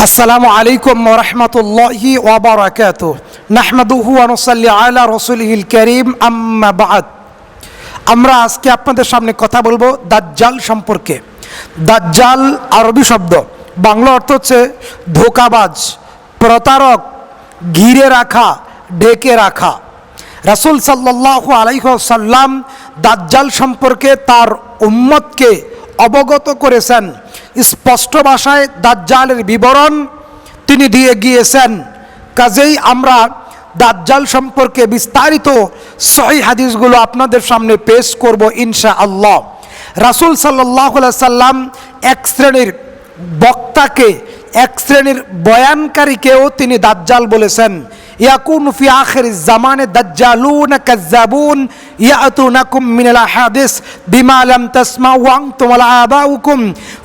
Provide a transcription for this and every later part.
আসসালামু আলাইকুম ওয়া রাহমাতুল্লাহি ওয়া বারাকাতুহু নাহমাদুহু ওয়া নুসাল্লি আলা রাসূলিহিল কারীম আম্মা বা'দ। আমরা আজকে আপনাদের সামনে কথা বলবো দাজ্জাল সম্পর্কে। দাজ্জাল আরবি শব্দ, বাংলা অর্থ হচ্ছে ধোঁকাবাজ, প্রতারক, ঘিরে রাখা, ঢেকে রাখা। রাসূল সাল্লাল্লাহু আলাইহি ওয়াসাল্লাম দাজ্জাল সম্পর্কে তার উম্মতকে অবগত করেছেন। স্পষ্ট ভাষায় দাজ্জালের বিবরণ তিনি দিয়ে গিয়েছেন। কাজেই আমরা দাজ্জাল সম্পর্কে বিস্তারিত সহিহ হাদিসগুলো আপনাদের সামনে পেশ করব ইনশাআল্লাহ। রাসূল সাল্লাল্লাহু আলাইহি সাল্লাম এক শ্রেণীর বক্তাকে, এক শ্রেণীর বয়ানকারীকেও তিনি দাজ্জাল বলেছেন। ইয়াকুন ফি আখিরিজ জামানে দাজ্জালুন কাজ্জাবুন ইয়াতুনাকুম মিনাল আহাদিস বিমা লাম তাসমাউ আনতুম ওয়া আবাউকুম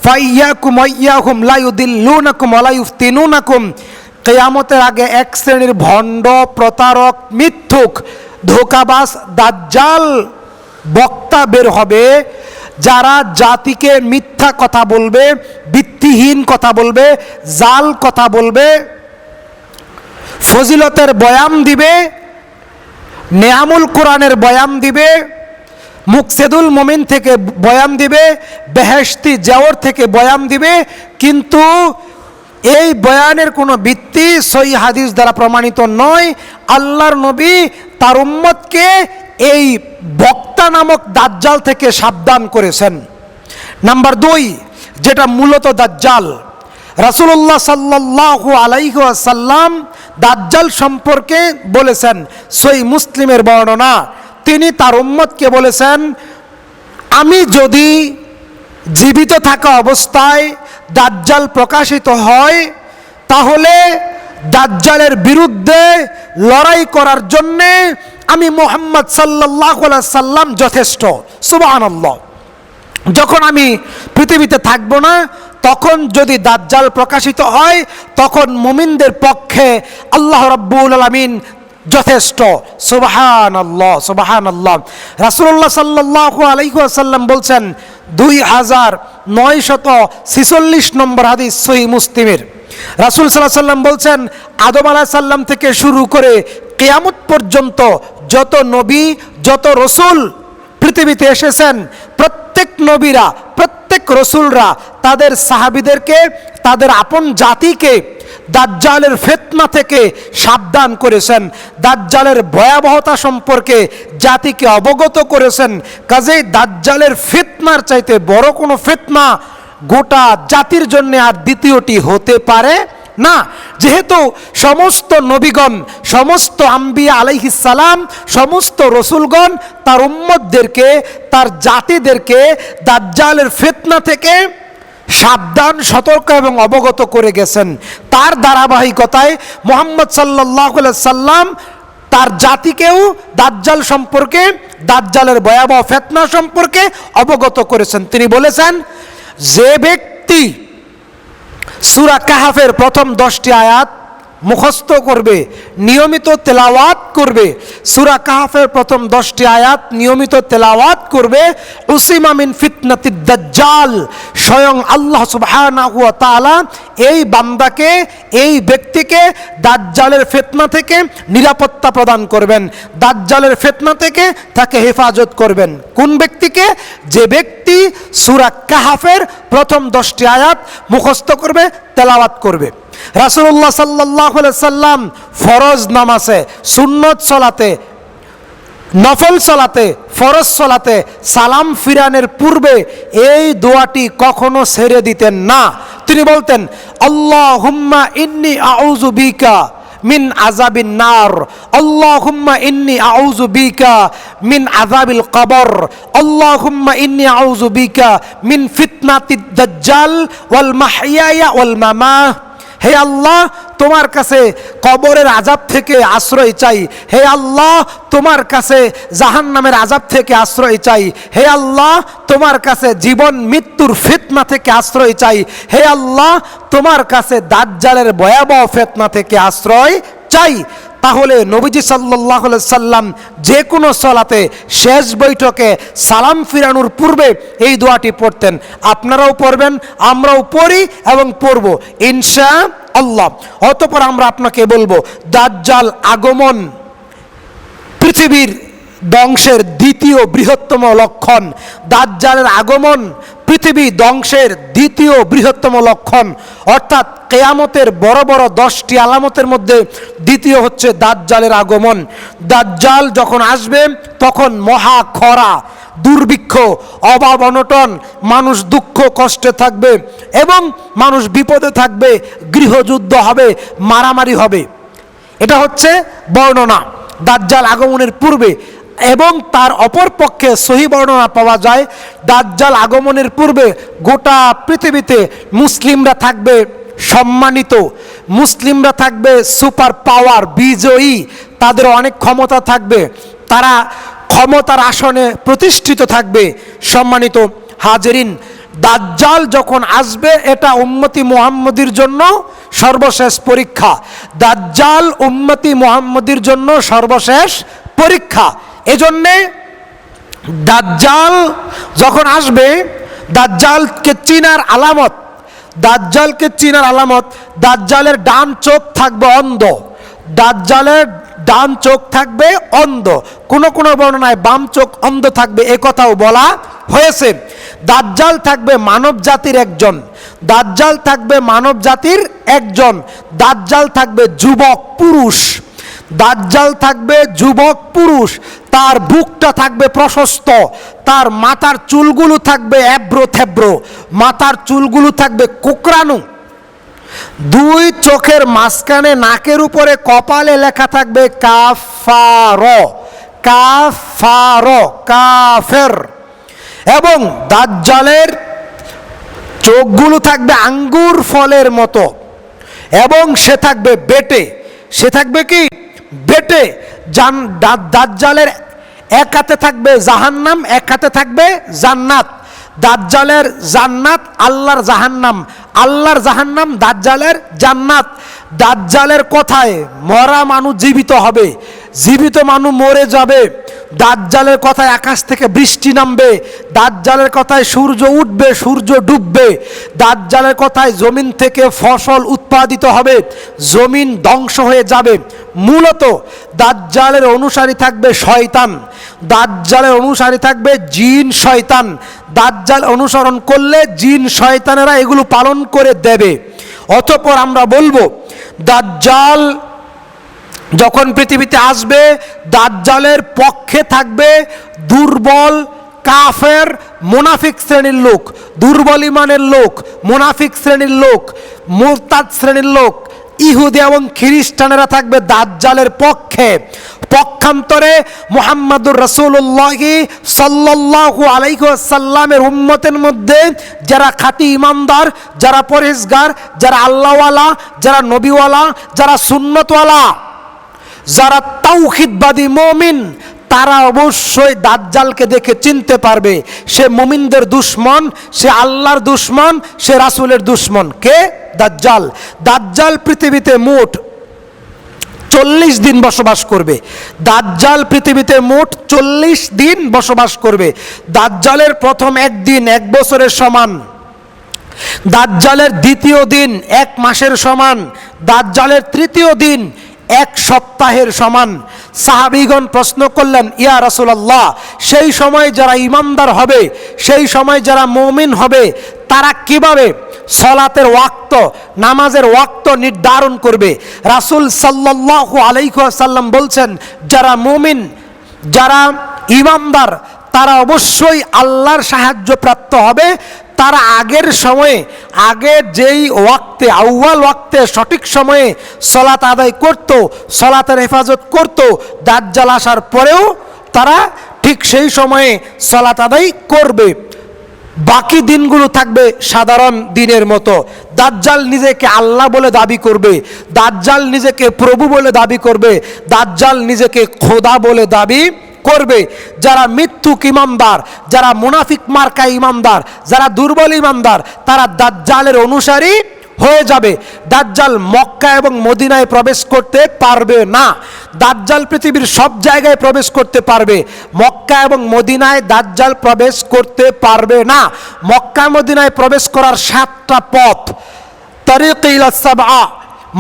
ফাইয়াকুম ওয়া ইয়াহুম লা ইউদিল্লুনাকুম ওয়া লা ইফতিনুনাকুম। কিয়ামতের আগে এক শ্রেণীর ভণ্ড, প্রতারক, মিথ্যুক, ধোঁকাবাজ দাজ্জাল বক্তা বের হবে, যারা জাতিকে মিথ্যা কথা বলবে, ভিত্তিহীন কথা বলবে, জাল কথা বলবে, ফজিলতের বয়ান দিবে, নেয়ামুল কোরআনের বয়ান দিবে, মুকসেদুল মুমিন থেকে বয়ান দিবে, বেহেশতি জাওর থেকে বয়ান দিবে, কিন্তু এই বয়ানের কোনো ভিত্তি সহিহ হাদিস দ্বারা প্রমাণিত নয়। আল্লাহর নবী তার উম্মতকে এই বক্তা নামক দাজ্জাল থেকে সাবধান করেছেন। নাম্বার 2, যেটা মূলত দাজ্জাল, রাসূলুল্লাহ সাল্লাল্লাহু আলাইহি ওয়াসাল্লাম দাজ্জাল সম্পর্কে বলেছেন, সহিহ মুসলিমের বর্ণনা। তিনি তার উম্মতকে বলেছেন, আমি যদি জীবিত থাকা অবস্থায় দাজ্জাল প্রকাশিত হয়, তাহলে দাজ্জালের বিরুদ্ধে লড়াই করার জন্যে আমি মুহাম্মদ সাল্লাল্লাহু আলাইহি সাল্লাম যথেষ্ট। সুবহানাল্লাহ। যখন আমি পৃথিবীতে থাকব না, তখন যদি দাজ্জাল প্রকাশিত হয়, তখন মুমিনদের পক্ষে আল্লাহ রাব্বুল আলামিন যথেষ্ট। সুবহানাল্লাহ, সুবহানাল্লাহ। রাসূলুল্লাহ সাল্লাল্লাহু আলাইহি ওয়াসাল্লাম বলছেন, 2946 নম্বর হাদিস সহিহ মুসলিমের। রাসূল সাল্লাল্লাহু আলাইহি ওয়াসাল্লাম বলছেন, আদম আলাইহিস সালাম থেকে শুরু করে কিয়ামত পর্যন্ত যত নবী, যত রসুল পৃথিবীতে এসেছেন, প্রত্যেক নবীরা, প্রত্যেক রসুলরা তাদের সাহাবীদেরকে, তাদের আপন জাতিকে দাজ্জালের ফিতনা থেকে সাবধান করেছেন, দাজ্জালের ভয়াবহতা সম্পর্কে জাতিকে অবগত করেছেন। কাজেই দাজ্জালের ফিতনার চাইতে বড় কোনো ফিতনা গোটা জাতির জন্য আর দ্বিতীয়টি হতে পারে না। যেহেতু সমস্ত নবীগণ, সমস্ত আম্বিয়া আলাইহিস সালাম, সমস্ত রসুলগণ তার উম্মতদেরকে, তার জাতিদেরকে দাজ্জালের ফিতনা থেকে সাবধান, সতর্ক এবং অবগত করে গেছেন। তার ধারাবাহিকতায় মুহাম্মদ সাল্লাল্লাহু আলাইহি সাল্লাম তার জাতিকেও দাজ্জাল সম্পর্কে, দাজ্জালের ভয়াবহ ফিতনা সম্পর্কে অবগত করেছেন। তিনি বলেছেন, যে ব্যক্তি সূরা কাহফের প্রথম 10টি আয়াত মুখস্থ করবে, নিয়মিত তেলাওয়াত করবে, সূরা কাহফের প্রথম 10টি আয়াত নিয়মিত তেলাওয়াত করবে, উসিমা মিন ফিতনাতিদ দাজ্জাল, স্বয়ং আল্লাহ সুবহানাহু ওয়া তাআলা এই বান্দাকে, এই ব্যক্তিকে দাজ্জালের ফিতনা থেকে নিরাপত্তা প্রদান করবেন, দাজ্জালের ফিতনা থেকে তাকে হেফাজত করবেন। কোন ব্যক্তিকে? যে ব্যক্তি সূরা কাহফের প্রথম 10টি আয়াত মুখস্থ করবে, তেলাওয়াত করবে। রাসূলুল্লাহ সাল্লাল্লাহু আলাইহি সাল্লাম ফরজ নামাজে, সুন্নত সালাতে, নফল সালাতে, ফরজ সালাতে সালাম ফিরানের পূর্বে এই দোয়াটি কখনো ছেড়ে দিতেন না। তিনি বলতেন, আল্লাহুম্মা ইন্নী আউযু বিকা মিন আযাবিন নার, আল্লাহুম্মা ইন্নী আউযু বিকা মিন আযাবিল কবর, আল্লাহুম্মা ইন্নী আউযু বিকা মিন ফিতনাতিদ দাজ্জাল ওয়াল মাহইয়া ওয়াল মামাত। হে আল্লাহ, তোমার কাছে কবরের আযাব থেকে আশ্রয় চাই। হে আল্লাহ, তোমার কাছে জাহান্নামের আযাব থেকে আশ্রয় চাই। হে আল্লাহ, তোমার কাছে জীবন মৃত্যুর ফিতনা থেকে আশ্রয় চাই। হে আল্লাহ, তোমার কাছে দাজ্জালের ভয়াবহ ফিতনা থেকে আশ্রয় চাই। তাহলে নবীজি সাল্লাল্লাহু আলাইহি সাল্লাম যে কোনো সালাতে শেষ বৈঠকে সালাম ফিরানোর পূর্বে এই দোয়াটি পড়তেন। আপনারাও পড়বেন, আমরাও পড়ি এবং পড়ব ইনশাআল্লাহ। অতঃপর আমরা আপনাকে বলবো, দাজ্জাল আগমন পৃথিবীর ধ্বংসের দ্বিতীয় বৃহত্তম লক্ষণ। দাজ্জালের আগমন পৃথিবী ধ্বংসের দ্বিতীয় বৃহত্তম লক্ষণ, অর্থাৎ কিয়ামতের বড় বড় 10টি আলামতের মধ্যে দ্বিতীয় হচ্ছে দাজ্জালের আগমন। দাজ্জাল যখন আসবে তখন মহা খরা, দুর্ভিক্ষ, অভাব অনটন, মানুষ দুঃখ কষ্টে থাকবে এবং মানুষ বিপদে থাকবে, গৃহযুদ্ধ হবে, মারামারি হবে। এটা হচ্ছে বর্ণনা দাজ্জাল আগমনের পূর্বে। এবং তার অপর পক্ষে সহি বর্ণনা পাওয়া যায়, দাজ্জাল আগমনের পূর্বে গোটা পৃথিবীতে মুসলিমরা থাকবে সম্মানিত, মুসলিমরা থাকবে সুপার পাওয়ার, বিজয়ী, তাদের অনেক ক্ষমতা থাকবে, তারা ক্ষমতার আসনে প্রতিষ্ঠিত থাকবে সম্মানিত হাজেরিন। দাজ্জাল যখন আসবে এটা উম্মতি মুহাম্মদীর জন্য সর্বশেষ পরীক্ষা। দাজ্জাল উম্মতি মুহাম্মদীর জন্য সর্বশেষ পরীক্ষা। এজন্যে দাজ্জাল যখন আসবে, দাজ্জালকে চিনার আলামত, দাজ্জালকে চিনার আলামত, দাজ্জালের ডান চোখ থাকবে অন্ধ, দাজ্জালের ডান চোখ থাকবে অন্ধ, কোনো কোনো বর্ণনায় বাম চোখ অন্ধ থাকবে, এ কথাও বলা হয়েছে। দাজ্জাল থাকবে মানব জাতির একজন, দাজ্জাল থাকবে মানব জাতির একজন, দাজ্জাল থাকবে যুবক পুরুষ, দাজ্জাল থাকবে যুবক পুরুষ, তার বুকটা থাকবে প্রশস্ত, তার মাথার চুলগুলো থাকবে এবড়ো থেবড়ো, মাথার চুলগুলো থাকবে কোকড়ানো, দুই চোখের মাঝখানে নাকের উপরে কপালে লেখা থাকবে কাফার, কাফার, কাফের। এবং দাজ্জালের চোখগুলো থাকবে আঙ্গুর ফলের মতো এবং সে থাকবে বেটে, সে থাকবে কি বেটে। দাজ্জালের এক হাতে থাকবে জাহান্নাম, এক হাতে থাকবে জান্নাত। দাজ্জালের জান্নাত আল্লাহর জাহান্নাম, আল্লাহর জাহান্নাম দাজ্জালের জান্নাত। দাজ্জালের কথায় মরা মানুষ জীবিত হবে, জীবিত মানুষ মরে যাবে। দাজ্জালের কথায় আকাশ থেকে বৃষ্টি নামবে, দাজ্জালের কথায় সূর্য উঠবে, সূর্য ডুববে, দাজ্জালের কথায় জমিন থেকে ফসল উৎপাদিত হবে, জমিন ধ্বংস হয়ে যাবে। মূলত দাজ্জালের অনুসারী থাকবে শয়তান, দাজ্জালের অনুসারী থাকবে জিন শয়তান। দাজ্জাল অনুসরণ করলে জিন শয়তানেরা এগুলো পালন করে দেবে। অতঃপর আমরা বলবো, দাজ্জাল যখন পৃথিবীতে আসবে, দাজ্জালের পক্ষে থাকবে দুর্বল কাফের মুনাফিক শ্রেণীর লোক, দুর্বল ইমানের লোক, মুনাফিক শ্রেণীর লোক, মুরতাদ শ্রেণীর লোক, ইহুদি এবং খ্রিস্টানেরা থাকবে দাজ্জালের পক্ষে। পক্ষান্তরে মুহাম্মাদুর রাসূলুল্লাহ সাল্লাল্লাহু আলাইহি ওয়াসাল্লামের উম্মতের মধ্যে যারা খাঁটি ইমানদার, যারা পরহেজগার, যারা আল্লাহওয়ালা, যারা নবীওয়ালা, যারা সুন্নতওয়ালা, যারা তাওহীদবাদী মুমিন, তারা অবশ্যই দাজ্জালকে দেখে চিনতে পারবে সে মুমিনদের দুশমন, সে আল্লাহর দুশমন, সে রাসূলের দুশমন। কে? দাজ্জাল। দাজ্জাল পৃথিবীতে মোট 40 দিন বসবাস করবে। দাজ্জাল পৃথিবীতে মোট 40 দিন বসবাস করবে। দাজ্জালের প্রথম একদিন 1 বছরের সমান, দাজ্জালের দ্বিতীয় দিন 1 মাসের সমান, দাজ্জালের তৃতীয় দিন 1 সপ্তাহের সমান। সাহাবীগণ প্রশ্ন করলেন, ইয়া রাসূলুল্লাহ, সেই সময় যারা ইমানদার হবে, সেই সময় যারা মুমিন হবে, তারা কিভাবে সলাতের ওয়াক্ত, নামাজের ওয়াক্ত নির্ধারণ করবে? রাসূল সাল্লাল্লাহু আলাইহি ওয়াসাল্লাম বলছেন, যারা মুমিন, যারা ইমানদার, তারা অবশ্যই আল্লাহর সাহায্য প্রাপ্ত হবে। তারা আগের সময়ে, আগে যেই ওয়াক্তে, আউয়াল ওয়াক্তে সঠিক সময়ে সলাত আদায় করত, সলাতের হেফাজত করত, দাজ্জাল আসার পরেও তারা ঠিক সেই সময়ে সলাত আদায় করবে। বাকি দিনগুলো থাকবে সাধারণ দিনের মতো। দাজ্জাল নিজেকে আল্লাহ বলে দাবি করবে, দাজ্জাল নিজেকে প্রভু বলে দাবি করবে, দাজ্জাল নিজেকে খোদা বলে দাবি করবে। যারা মিথ্যুক ইমানদার, যারা মুনাফিক মার্কা ইমানদার, যারা দুর্বল ইমানদার, তারা দাজ্জালের অনুসারী হয়ে যাবে। দাজ্জাল মক্কা এবং মদিনায় প্রবেশ করতে পারবে না। দাজ্জাল পৃথিবীর সব জায়গায় প্রবেশ করতে পারবে, মক্কা এবং মদিনায় দাজ্জাল প্রবেশ করতে পারবে না। মক্কা মদিনায় প্রবেশ করার 7টা পথ, তারিক ইলা সাবআ,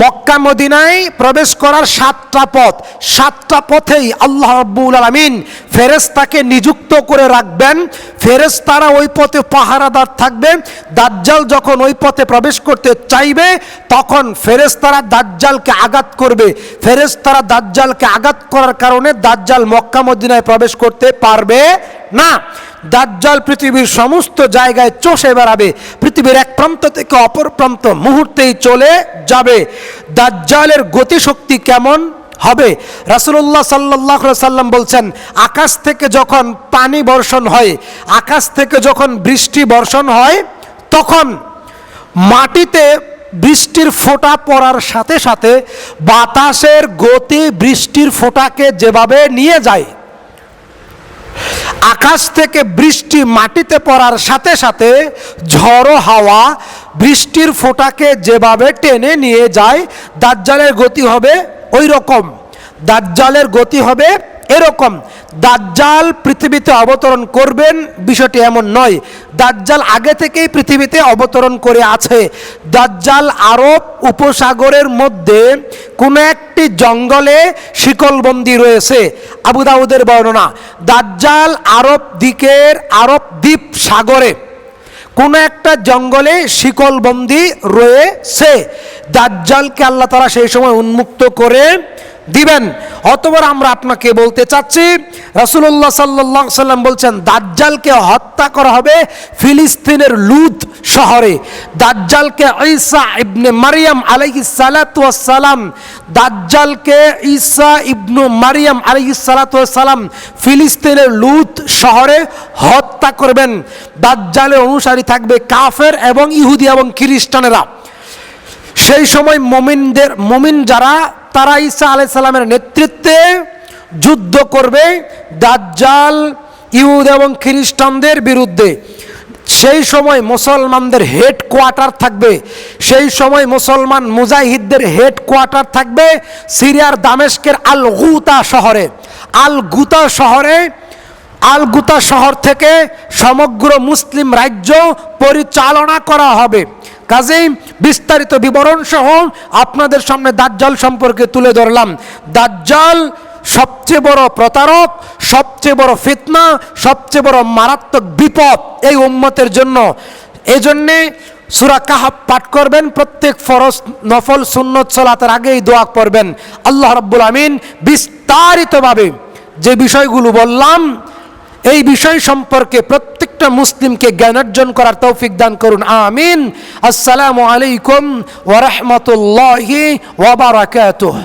মক্কা মদিনায় প্রবেশ করার 7টা পথ, 7টা পথেই আল্লাহ রাব্বুল আলামিন ফেরেশতাকে নিযুক্ত করে রাখবেন। ফেরেশতারা ওই পথে পাহারাদার থাকবে। দাজ্জাল যখন ওই পথে প্রবেশ করতে চাইবে তখন ফেরেশতারা দাজ্জালকে আঘাত করবে। ফেরেশতারা দাজ্জালকে আঘাত করার কারণে দাজ্জাল মক্কা মদিনায় প্রবেশ করতে পারবে না। দাজ্জাল পৃথিবীর সমস্ত জায়গায় চষে বেড়াবে, পৃথিবীর এক প্রান্ত থেকে অপর প্রান্ত মুহূর্তেই চলে যাবে। দাজ্জালের গতিশক্তি কেমন হবে? রাসূলুল্লাহ সাল্লাল্লাহু আলাইহি সাল্লাম বলছেন, আকাশ থেকে যখন পানি বর্ষণ হয়, আকাশ থেকে যখন বৃষ্টি বর্ষণ হয়, তখন মাটিতে বৃষ্টির ফোঁটা পড়ার সাথে সাথে বাতাসের গতি বৃষ্টির ফোঁটাকে যেভাবে নিয়ে যায়, আকাশ থেকে বৃষ্টি মাটিতে পড়ার সাথে সাথে ঝড়ো হাওয়া বৃষ্টির ফোঁটাকে যেভাবে টেনে নিয়ে যায়, দাজ্জালের গতি হবে ওই রকম। দাজ্জালের গতি হবে এরকম। দাজ্জাল পৃথিবীতে অবতরণ করবেন বিষয়টি এমন নয়, দাজ্জাল আগে থেকেই পৃথিবীতে অবতরণ করে আছে। দাজ্জাল আরব উপসাগরের মধ্যে কোনো একটি জঙ্গলে শিকলবন্দি রয়েছে, আবু দাউদের বর্ণনা। দাজ্জাল আরব দ্বীপ সাগরে কোনো একটা জঙ্গলে শিকলবন্দি রয়েছে। দাজ্জালকে আল্লাহ তাআলা সেই সময় উন্মুক্ত করে দিবেন। অতঃপর আমরা আপনাকে বলতে চাচ্ছি, রাসূলুল্লাহ সাল্লাল্লাহু আলাইহি সাল্লাম বলছেন দাজ্জালকে হত্যা করা হবে ফিলিস্তিনের লুদ শহরে। দাজ্জালকে ঈসা ইবনে মারইয়াম আলাইহিস সালাতু ওয়াস সালাম, দাজ্জালকে ঈসা ইবনে মারইয়াম আলাইহিস সালাতু ওয়াস সালাম ফিলিস্তিনের লুদ শহরে হত্যা করবেন। দাজ্জালের অনুসারী থাকবে কাফের এবং ইহুদি এবং খ্রিস্টানেরা। সেই সময় মুমিন যারা, তারা ঈসা আলাইহিস সালামের নেতৃত্বে যুদ্ধ করবে দাজ্জাল ইহুদ এবং খ্রিস্টানদের বিরুদ্ধে। সেই সময় মুসলমানদের হেডকোয়ার্টার থাকবে, সেই সময় মুসলমান মুজাহিদদের হেডকোয়ার্টার থাকবে সিরিয়ার দামেস্কের আল গুতা শহরে। আল গুতা শহর থেকে সমগ্র মুসলিম রাজ্য পরিচালনা করা হবে। কাজেই বিস্তারিত বিবরণ সহ আপনাদের সামনে দাজ্জাল সম্পর্কে তুলে ধরলাম। দাজ্জাল সবচেয়ে বড় প্রতারক, সবচেয়ে বড় ফিতনা, সবচেয়ে বড় মারাত্মক বিপদ এই উম্মতের জন্য। এজন্যে সূরা কাহফ পাঠ করবেন, প্রত্যেক ফরজ নফল সুন্নত সালাতের আগেই দোয়া করবেন। আল্লাহ রাব্বুল আমিন বিস্তারিতভাবে যে বিষয়গুলো বললাম এই বিষয় সম্পর্কে প্রত্যেকটা মুসলিমকে জ্ঞানার্জন করার তৌফিক দান করুন, আমিন। আসসালামু আলাইকুম ওয়া রাহমাতুল্লাহি ওয়া বারাকাতুহু।